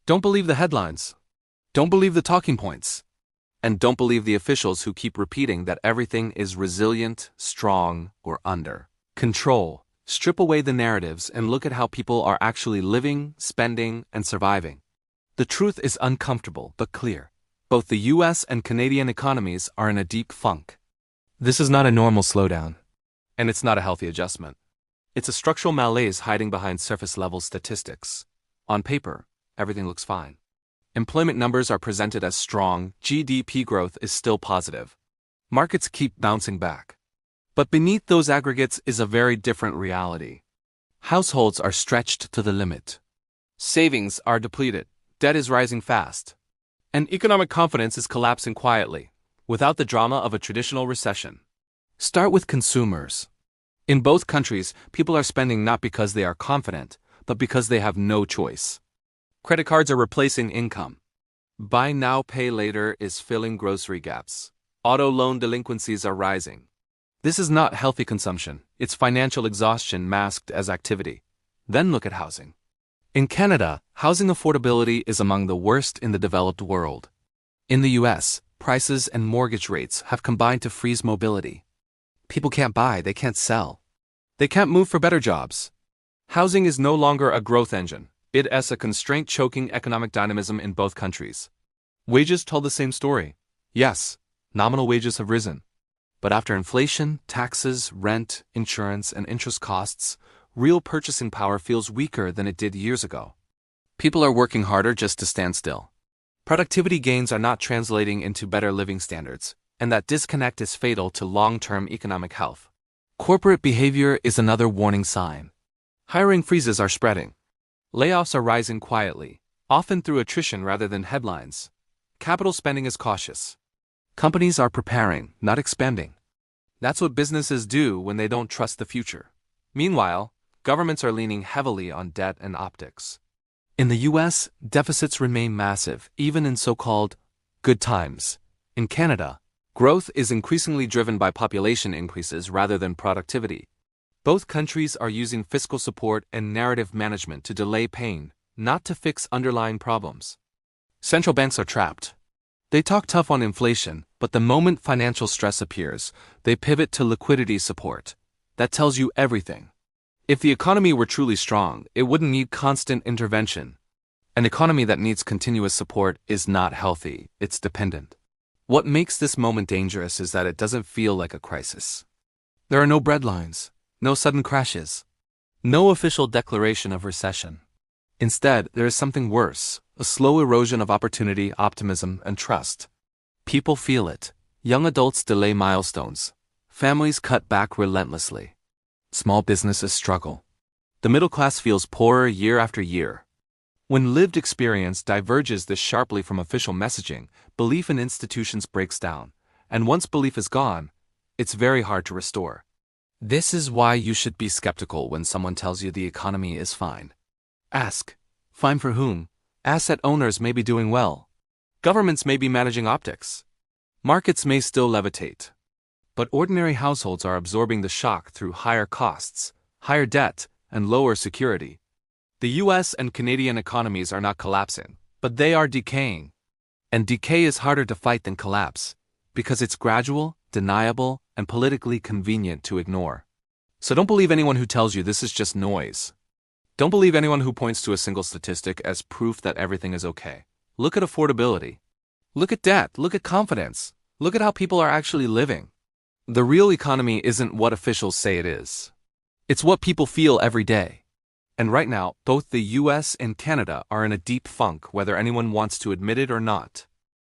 Don't believe the headlines. Don't believe the talking points. And don't believe the officials who keep repeating that everything is resilient, strong, or under control. Strip away the narratives and look at how people are actually living, spending, and surviving. The truth is uncomfortable but clear. Both the US and Canadian economies are in a deep funk. This is not a normal slowdown. And it's not a healthy adjustment. It's a structural malaise hiding behind surface-level statistics. On paper, everything looks fine. Employment numbers are presented as strong, GDP growth is still positive. Markets keep bouncing back. But beneath those aggregates is a very different reality. Households are stretched to the limit. Savings are depleted, debt is rising fast. And economic confidence is collapsing quietly, without the drama of a traditional recession. Start with consumers. In both countries, people are spending not because they are confident, but because they have no choice. Credit cards are replacing income. Buy now, pay later is filling grocery gaps. Auto loan delinquencies are rising. This is not healthy consumption, it's financial exhaustion masked as activity. Then look at housing. In Canada, housing affordability is among the worst in the developed world. In the US, prices and mortgage rates have combined to freeze mobility. People can't buy, they can't sell. They can't move for better jobs. Housing is no longer a growth engine. It is a constraint choking economic dynamism in both countries. Wages tell the same story. Yes, nominal wages have risen. But after inflation, taxes, rent, insurance, and interest costs, real purchasing power feels weaker than it did years ago. People are working harder just to stand still. Productivity gains are not translating into better living standards, and that disconnect is fatal to long-term economic health. Corporate behavior is another warning sign. Hiring freezes are spreading. Layoffs are rising quietly, often through attrition rather than headlines. Capital spending is cautious. Companies are preparing, not expanding. That's what businesses do when they don't trust the future. Meanwhile, governments are leaning heavily on debt and optics. In the US, deficits remain massive, even in so-called good times. In Canada, growth is increasingly driven by population increases rather than productivity. Both countries are using fiscal support and narrative management to delay pain, not to fix underlying problems. Central banks are trapped. They talk tough on inflation, but the moment financial stress appears, they pivot to liquidity support. That tells you everything. If the economy were truly strong, it wouldn't need constant intervention. An economy that needs continuous support is not healthy, it's dependent. What makes this moment dangerous is that it doesn't feel like a crisis. There are no breadlines. No sudden crashes. No official declaration of recession. Instead, there is something worse, a slow erosion of opportunity, optimism, and trust. People feel it. Young adults delay milestones. Families cut back relentlessly. Small businesses struggle. The middle class feels poorer year after year. When lived experience diverges this sharply from official messaging, belief in institutions breaks down. And once belief is gone, it's very hard to restore. This is why you should be skeptical when someone tells you the economy is fine. Ask, fine for whom? Asset owners may be doing well. Governments may be managing optics. Markets may still levitate. But ordinary households are absorbing the shock through higher costs, higher debt, and lower security. The US and Canadian economies are not collapsing, but they are decaying. And decay is harder to fight than collapse, because it's gradual, deniable, and politically convenient to ignore. So don't believe anyone who tells you this is just noise. Don't believe anyone who points to a single statistic as proof that everything is okay. Look at affordability. Look at debt. Look at confidence. Look at how people are actually living. The real economy isn't what officials say it is. It's what people feel every day. And right now, both the US and Canada are in a deep funk, whether anyone wants to admit it or not.